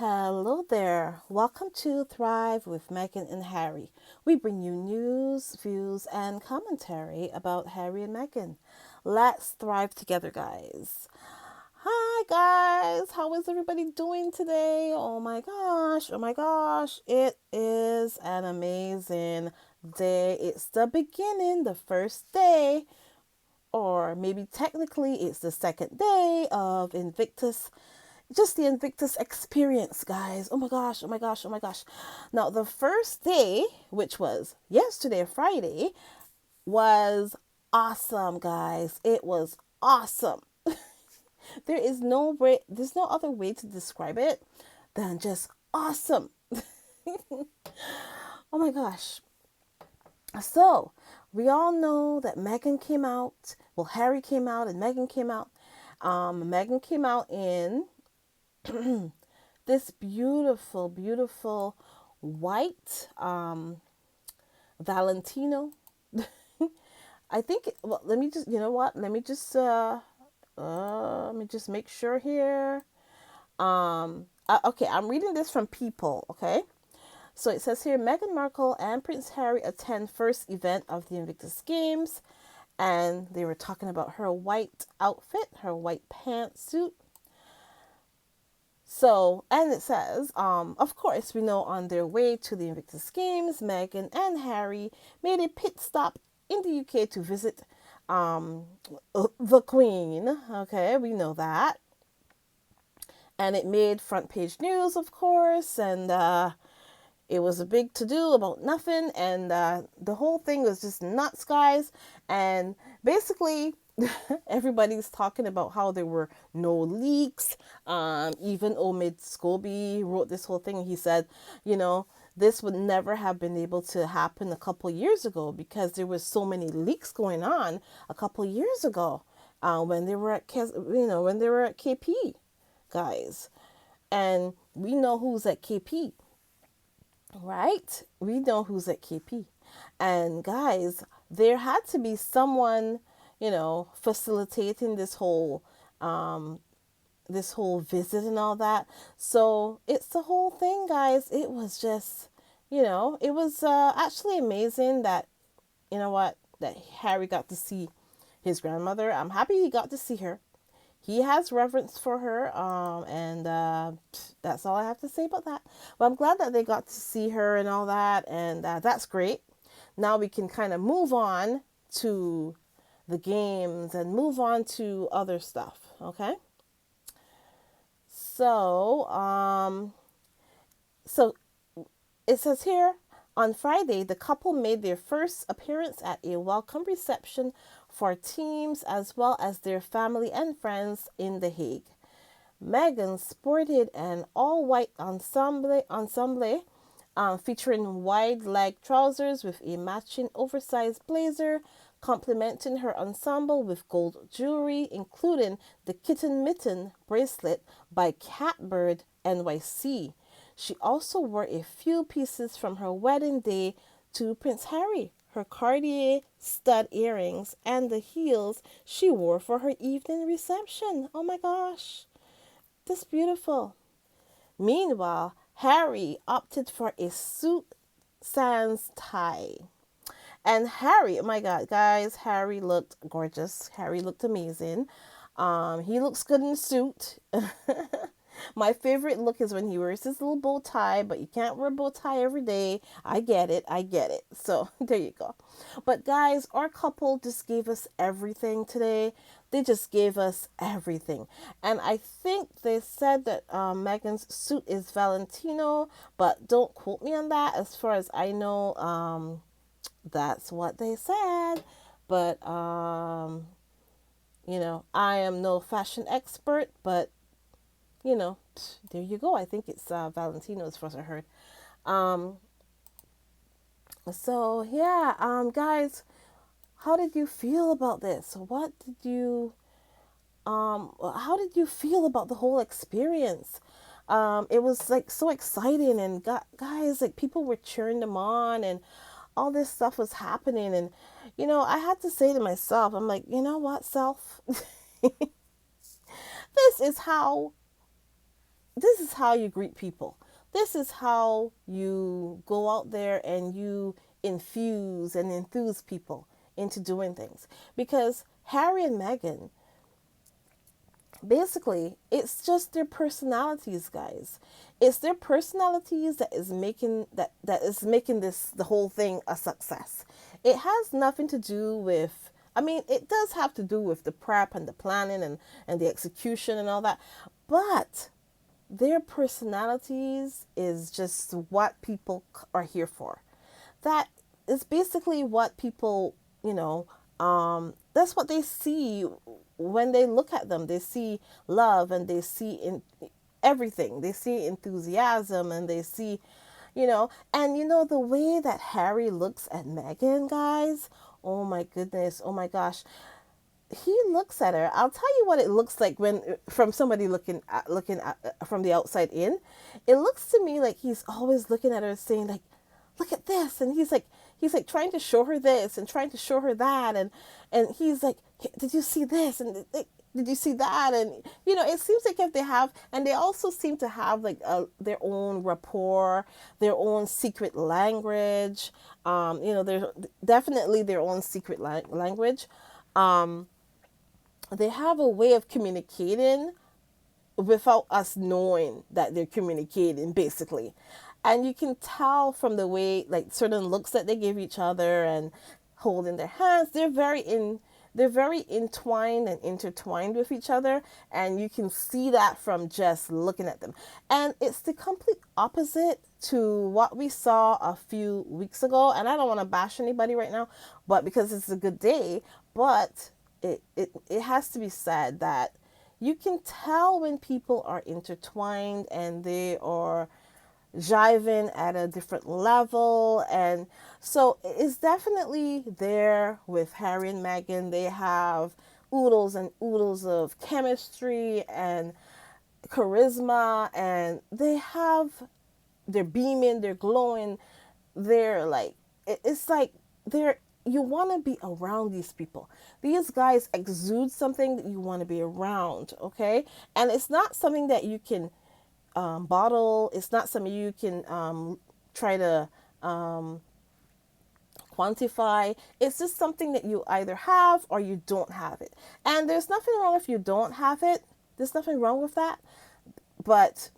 Hello there. Welcome to Thrive with Meghan and Harry. We bring you news, views, and commentary about Harry and Meghan. Let's thrive together, guys. Hi, guys. How is everybody doing today? Oh my gosh. Oh my gosh. It is an amazing day. It's the beginning, the first day, or maybe technically it's the second day of Invictus, just the Invictus experience, guys. Oh my gosh, oh my gosh, oh my gosh. Now, the first day, which was yesterday, Friday, was awesome, guys. It was awesome. There's no other way to describe it than just awesome. Oh my gosh. So, we all know that Meghan came out. Well, Harry came out and Meghan came out. Meghan came out in this beautiful, beautiful white Valentino. I think. Well, let me just. You know what? Let me just make sure here. Okay, I'm reading this from People. Okay, so it says here: Meghan Markle and Prince Harry attend first event of the Invictus Games, and they were talking about her white outfit, her white pantsuit. So, and it says, of course, we know on their way to the Invictus Games, Meghan and Harry made a pit stop in the UK to visit the Queen. Okay, we know that. And it made front page news, of course, and it was a big to do about nothing, and the whole thing was just nuts, guys. And basically, everybody's talking about how there were no leaks. Even Omid Scobie wrote this whole thing. He said, you know, this would never have been able to happen a couple years ago because there was so many leaks going on a couple years ago when they were when they were at KP, guys. And we know who's at KP, right? We know who's at KP. And guys, there had to be someone, facilitating this whole visit and all that. So it's the whole thing, guys. It was just, it was actually amazing that, that Harry got to see his grandmother. I'm happy he got to see her. He has reverence for her, and that's all I have to say about that. But I'm glad that they got to see her and all that, and that's great. Now we can kind of move on to the games and move on to other stuff, okay? So, so it says here, on Friday, the couple made their first appearance at a welcome reception for teams as well as their family and friends in The Hague. Meghan sported an all-white ensemble featuring wide-leg trousers with a matching oversized blazer, complementing her ensemble with gold jewelry, including the kitten mitten bracelet by Catbird NYC. She also wore a few pieces from her wedding day to Prince Harry, her Cartier stud earrings, and the heels she wore for her evening reception. Oh my gosh, that's beautiful. Meanwhile, Harry opted for a suit sans tie. And Harry, oh my God, guys, Harry looked gorgeous. Harry looked amazing. He looks good in a suit. My favorite look is when he wears his little bow tie, but you can't wear a bow tie every day. I get it. I get it. So there you go. But guys, our couple just gave us everything today. They just gave us everything. And I think they said that Meghan's suit is Valentino, but don't quote me on that. As far as I know, that's what they said. But, I am no fashion expert, but there you go. I think it's Valentino as far as I heard. So yeah, guys, how did you feel about this? How did you feel about the whole experience? It was like so exciting, and guys, like people were cheering them on, and all this stuff was happening, and I had to say to myself, I'm like, you know what, self, this is how this is how you greet people. This is how you go out there and you infuse and enthuse people into doing things. Because Harry and Meghan, basically, it's just their personalities, guys. It's their personalities that is making this the whole thing a success. It has nothing to do with, I mean, it does have to do with the prep and the planning and the execution and all that, but their personalities is just what people are here for. That is basically what people, that's what they see when they look at them. They see love, and they see in everything. They see enthusiasm, and they see, and the way that Harry looks at Meghan, guys. Oh my goodness. Oh my gosh. He looks at her. I'll tell you what it looks like when from somebody looking at from the outside in. It looks to me like he's always looking at her, saying like, "Look at this," and he's like trying to show her this and trying to show her that, and he's like, "Did you see this?" and did you see that? And it seems like if they have, and they also seem to have like their own rapport, their own secret language. They're definitely their own secret language. They have a way of communicating without us knowing that they're communicating, basically. And you can tell from the way, like, certain looks that they give each other and holding their hands. They're very entwined and intertwined with each other, and you can see that from just looking at them. And it's the complete opposite to what we saw a few weeks ago. And I don't want to bash anybody right now, but because it's a good day, but it has to be said that you can tell when people are intertwined and they are jiving at a different level. And so it's definitely there with Harry and Meghan. They have oodles and oodles of chemistry and charisma, and they're beaming, they're glowing, they're like, it's like you want to be around these people. These guys exude something that you want to be around, okay? And it's not something that you can bottle. It's not something you can try to quantify. It's just something that you either have or you don't have it. And there's nothing wrong if you don't have it. There's nothing wrong with that. But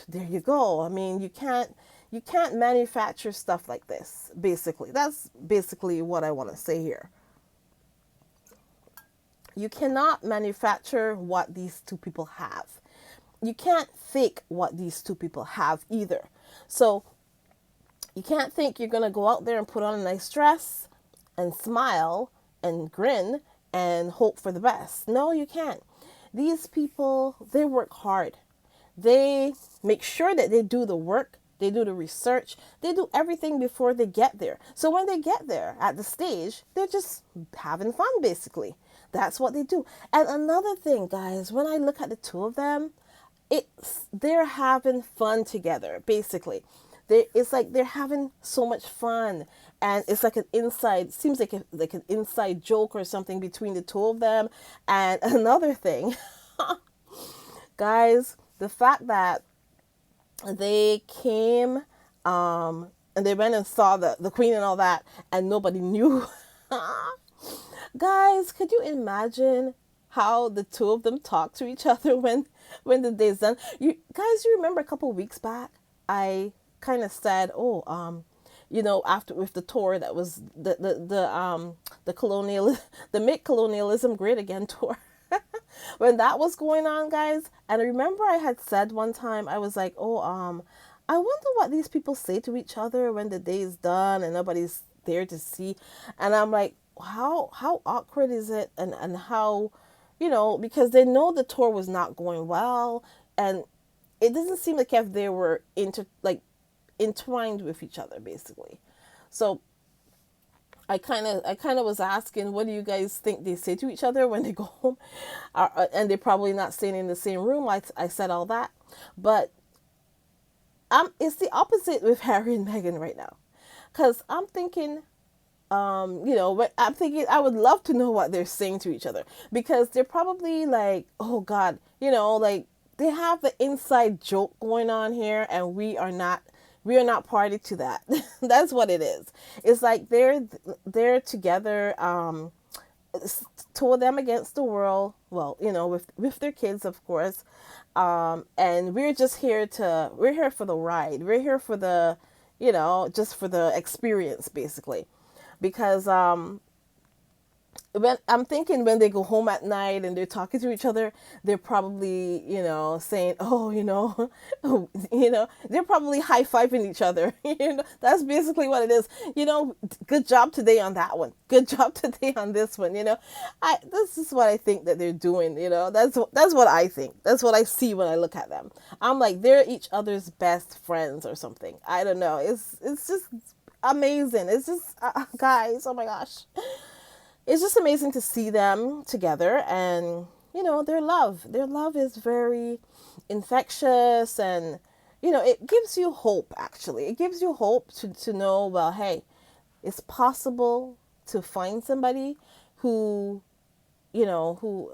there you go. I mean, you can't manufacture stuff like this, basically. That's basically what I want to say here. You cannot manufacture what these two people have. You can't fake what these two people have either. So you can't think you're going to go out there and put on a nice dress and smile and grin and hope for the best. No, you can't. These people, they work hard. They make sure that they do the work. They do the research. They do everything before they get there. So when they get there at the stage, they're just having fun, basically. That's what they do. And another thing, guys, when I look at the two of them, they're having fun together, basically. It's like they're having so much fun, and it's like seems like an inside joke or something between the two of them. And another thing, guys, the fact that they came and they went and saw the queen and all that, and nobody knew. Guys, could you imagine how the two of them talk to each other when the day's done? You remember a couple of weeks back, I kind of said, after with the tour that was the colonial, the Make Colonialism Great Again tour. When that was going on, guys, and I remember I had said one time, I was like, I wonder what these people say to each other when the day is done and nobody's there to see. And I'm like, how awkward is it, and how, because they know the tour was not going well, and it doesn't seem like if they were entwined with each other, basically. So I kind of was asking, what do you guys think they say to each other when they go home? And they're probably not staying in the same room. I said all that. But it's the opposite with Harry and Meghan right now. Because I'm thinking, I would love to know what they're saying to each other. Because they're probably like, oh God, they have the inside joke going on here, and we are not party to that. That's what it is. It's like they're together, two of them against the world. Well, with their kids, of course. And we're here for the ride. We're here for the, just for the experience, basically, because when I'm thinking when they go home at night and they're talking to each other, they're probably, saying, "Oh, they're probably high fiving each other." That's basically what it is. Good job today on that one. Good job today on this one. This is what I think that they're doing. That's what I think. That's what I see when I look at them. I'm like, they're each other's best friends or something. I don't know. It's just amazing. It's just guys. Oh my gosh, it's just amazing to see them together, and their love is very infectious, and it gives you hope. Actually, it gives you hope to know, well, hey, it's possible to find somebody who who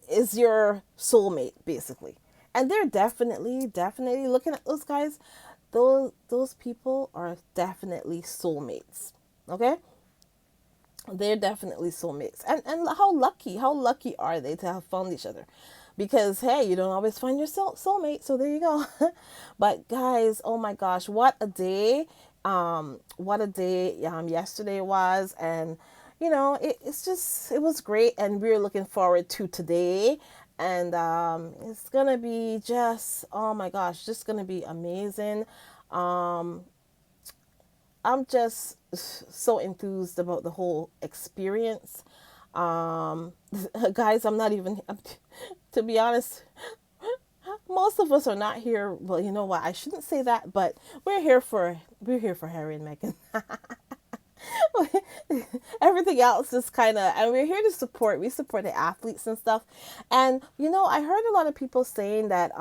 is your soulmate, basically. And they're definitely looking at those guys. Those people are definitely soulmates. Okay, they're definitely soulmates. And how lucky are they to have found each other? Because hey, you don't always find your soulmate, so there you go. But guys, oh my gosh, what a day. Yesterday was. And it was great, and we're looking forward to today. And it's gonna be just, oh my gosh, just gonna be amazing. um I'm just so enthused about the whole experience. Um, Guys, I'm not even, to be honest, most of us are not here. Well, you know what? I shouldn't say that, but we're here for Harry and Meghan. Everything else is kind of, and we're here to support. We support the athletes and stuff. And I heard a lot of people saying that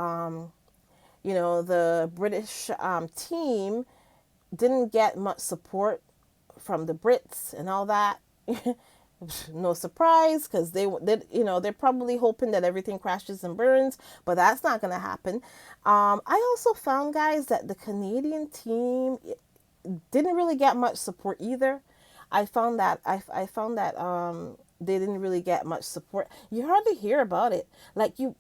the British team didn't get much support from the Brits and all that. No surprise, because they're probably hoping that everything crashes and burns, but that's not going to happen. I also found, guys, that the Canadian team didn't really get much support either. I found that they didn't really get much support. You hardly hear about it. Like you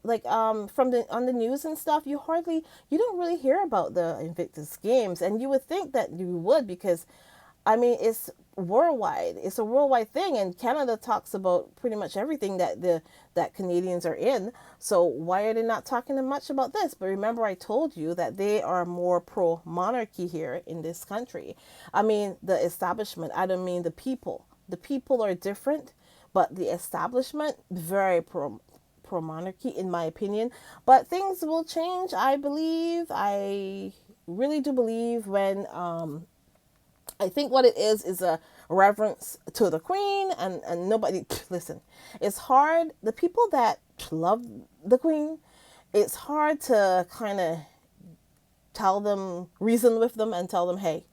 like from the on the news and stuff, you don't really hear about the Invictus Games, and you would think that you would, because I mean, it's worldwide. It's a worldwide thing, and Canada talks about pretty much everything that Canadians are in. So why are they not talking much about this? But remember, I told you that they are more pro monarchy here in this country. I mean, the establishment. I don't mean the people. The people are different, but the establishment very pro monarchy, in my opinion. But things will change, I believe. I really do believe, when I think what it is a reverence to the Queen, and nobody, listen, it's hard. The people that love the Queen, it's hard to kind of reason with them and tell them, hey,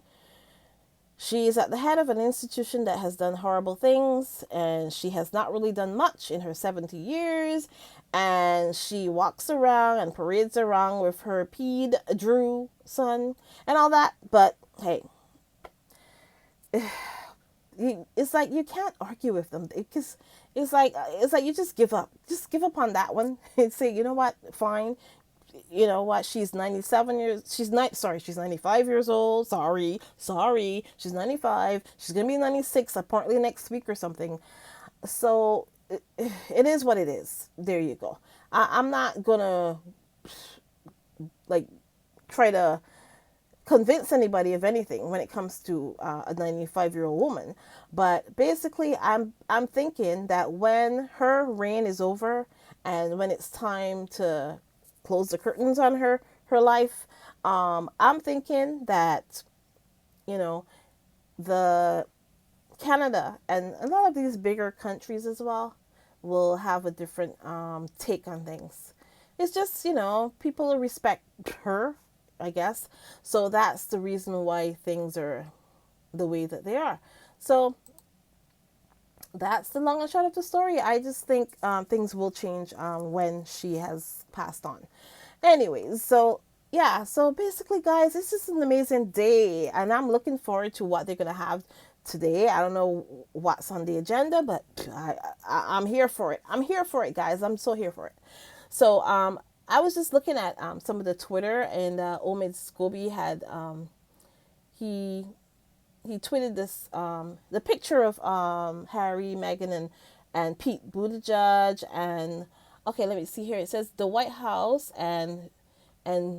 she is at the head of an institution that has done horrible things, and she has not really done much in her 70 years. And she walks around and parades around with her peed Drew son and all that. But hey, it's like you can't argue with them, because it's like you just give up. Just give up on that one and say, you know what, fine. You know what, she's 95 years old. Sorry. She's 95. She's going to be 96 apparently next week or something. So it is what it is. There you go. I'm not going to like try to convince anybody of anything when it comes to a 95-year-old woman. But basically, I'm thinking that when her reign is over, and when it's time to close the curtains on her life, I'm thinking that the Canada and a lot of these bigger countries as well will have a different take on things. It's just, people respect her, I guess. So that's the reason why things are the way that they are. So that's the long and short of the story. I just think things will change when she has passed on. Anyways, so yeah, so basically, guys, this is an amazing day, and I'm looking forward to what they're gonna have today. I don't know what's on the agenda, but I'm here for it. I'm here for it, guys. I'm so here for it. So I was just looking at some of the Twitter, and Omid Scobie had he he tweeted this the picture of Harry, Meghan, and Pete Buttigieg, and okay, let me see here. It says the White House and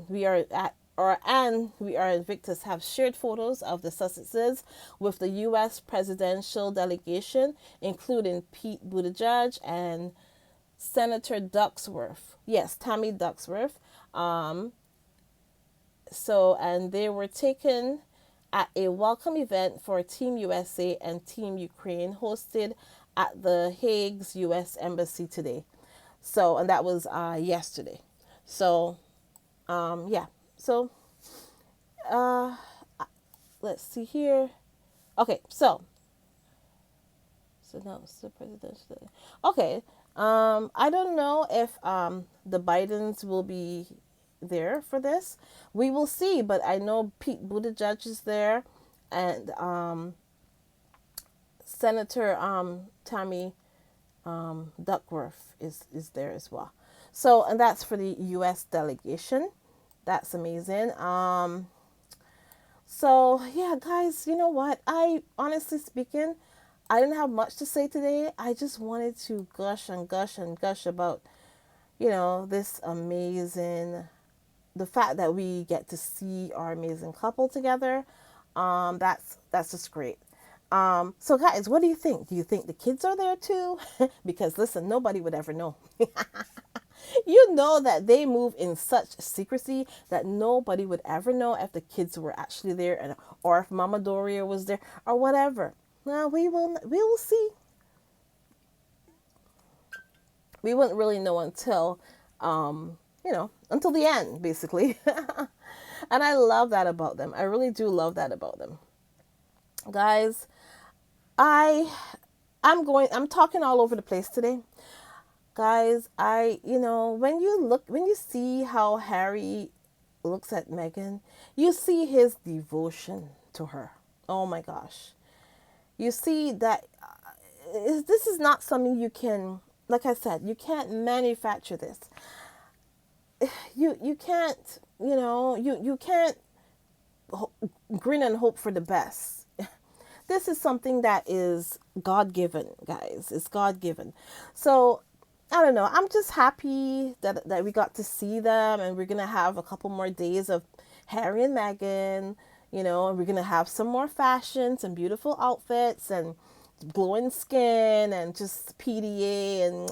we are at or and we are Invictus have shared photos of the Sussexes with the U.S. presidential delegation, including Pete Buttigieg and Senator Ducksworth. Yes, Tammy Ducksworth. Um, and they were taken at a welcome event for Team USA and Team Ukraine hosted at the Hague's U.S. Embassy today. So, and that was yesterday. So, yeah. So, uh, let's see here. Okay, so now it's the presidential. Okay, I don't know if the Bidens will be there for this. We will see, but I know Pete Buttigieg is there, and Senator Tammy Duckworth is there as well. So, and that's for the U.S. delegation. That's amazing. So yeah, guys, you know what? I honestly speaking, I didn't have much to say today. I just wanted to gush and gush and gush about, this amazing, the fact that we get to see our amazing couple together. That's just great. So guys, what do you think? Do you think the kids are there too? Because listen, nobody would ever know. You know that they move in such secrecy that nobody would ever know if the kids were actually there, or if Mama Doria was there or whatever. Now we will see. We wouldn't really know until the end, basically. And I love that about them. I really do love that about them, guys. I I'm talking all over the place today, guys. When you see how Harry looks at Meghan, you see his devotion to her. Oh my gosh. You see that this is not something you can, like I said, you can't manufacture this. You can't, you can't grin and hope for the best. This is something that is God given, guys. It's God given. So I don't know. I'm just happy that we got to see them, and we're gonna have a couple more days of Harry and Meghan. And we're gonna have some more fashions and beautiful outfits and glowing skin and just PDA. And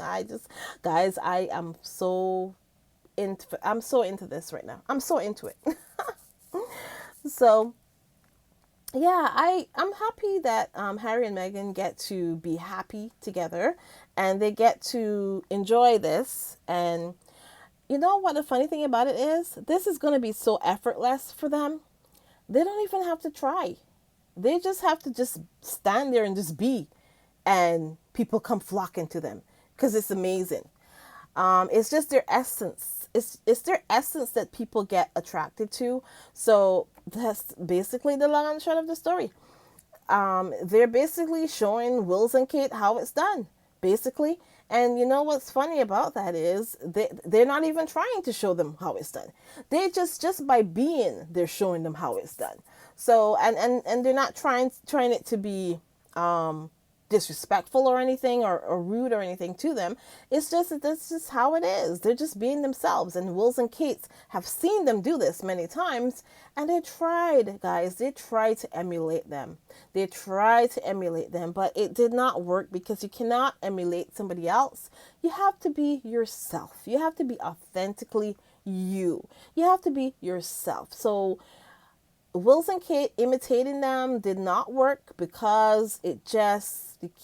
guys, I'm so into this right now. I'm so into it. So yeah, I'm happy that Harry and Meghan get to be happy together, and they get to enjoy this. And you know what the funny thing about it is? This is going to be so effortless for them. They don't even have to try. They just have to just stand there and just be, and people come flocking to them because it's amazing. It's just their essence. It's their essence that people get attracted to. So that's basically the long and short of the story. They're basically showing Wills and Kate how it's done, basically. And you know what's funny about that is they're not even trying to show them how it's done. They just by being, they're showing them how it's done. So and they're not trying it to be disrespectful or anything, or rude or anything to them. It's just that that's just how it is. They're just being themselves. And Wills and Kates have seen them do this many times, and they tried, guys. They tried to emulate them. But it did not work, because you cannot emulate somebody else. You have to be yourself. You have to be authentically you. You have to be yourself. So Wills and Kate imitating them did not work, because you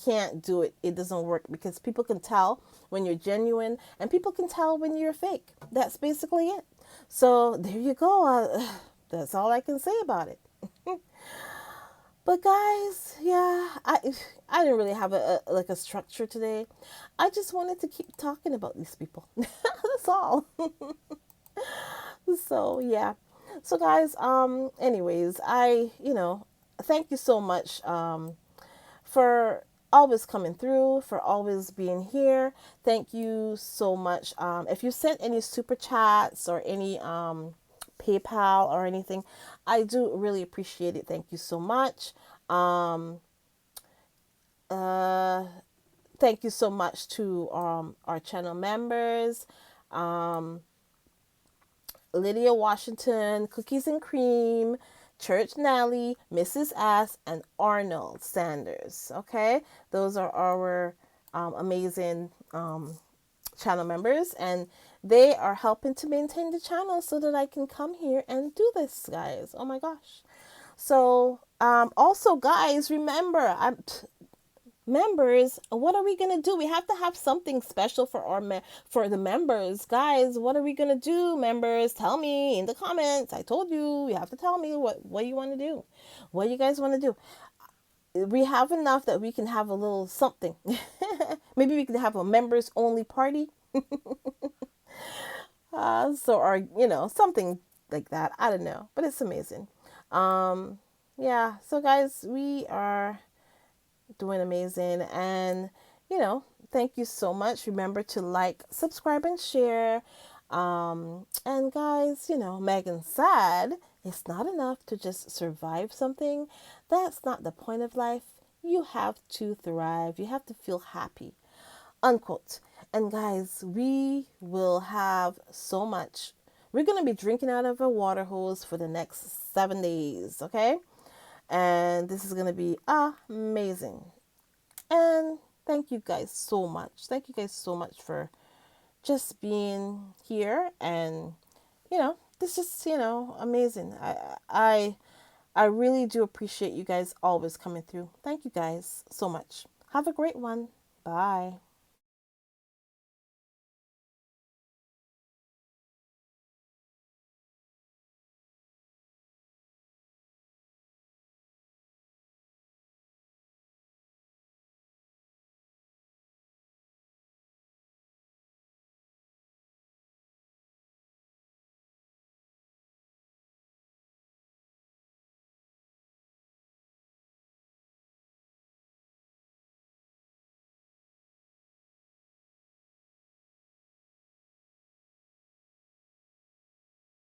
can't do it. It doesn't work, because people can tell when you're genuine, and people can tell when you're fake. That's basically it. So there you go. That's all I can say about it. But guys, yeah, I didn't really have like a structure today. I just wanted to keep talking about these people. That's all. So yeah. So guys, anyways, thank you so much for always coming through, for always being here. Thank you so much. If you sent any super chats or any PayPal or anything, I do really appreciate it. Thank you so much. Um, uh, Thank you so much to our channel members. Um, Lydia Washington, Cookies and Cream, Church Nally, Mrs. Ass, and Arnold Sanders. Okay, those are our amazing channel members, and they are helping to maintain the channel so that I can come here and do this, guys. Oh my gosh. So, also, guys, remember, members, what are we gonna do? We have to have something special for for the members, guys. What are we gonna do, members? Tell me in the comments. I told you, you have to tell me what you want to do, what you guys want to do. We have enough that we can have a little something. Maybe we could have a members only party. So, or something like that. I don't know, but it's amazing. Um, yeah. So, guys, we are doing amazing. And, thank you so much. Remember to like, subscribe, and share. And guys, Megan said it's not enough to just survive something. That's not the point of life. You have to thrive. You have to feel happy. Unquote. And guys, we will have so much. We're going to be drinking out of a water hose for the next 7 days, okay? And this is going to be amazing. And thank you guys so much. Thank you guys so much for just being here. And this is amazing. I really do appreciate you guys always coming through. Thank you guys so much. Have a great one. Bye.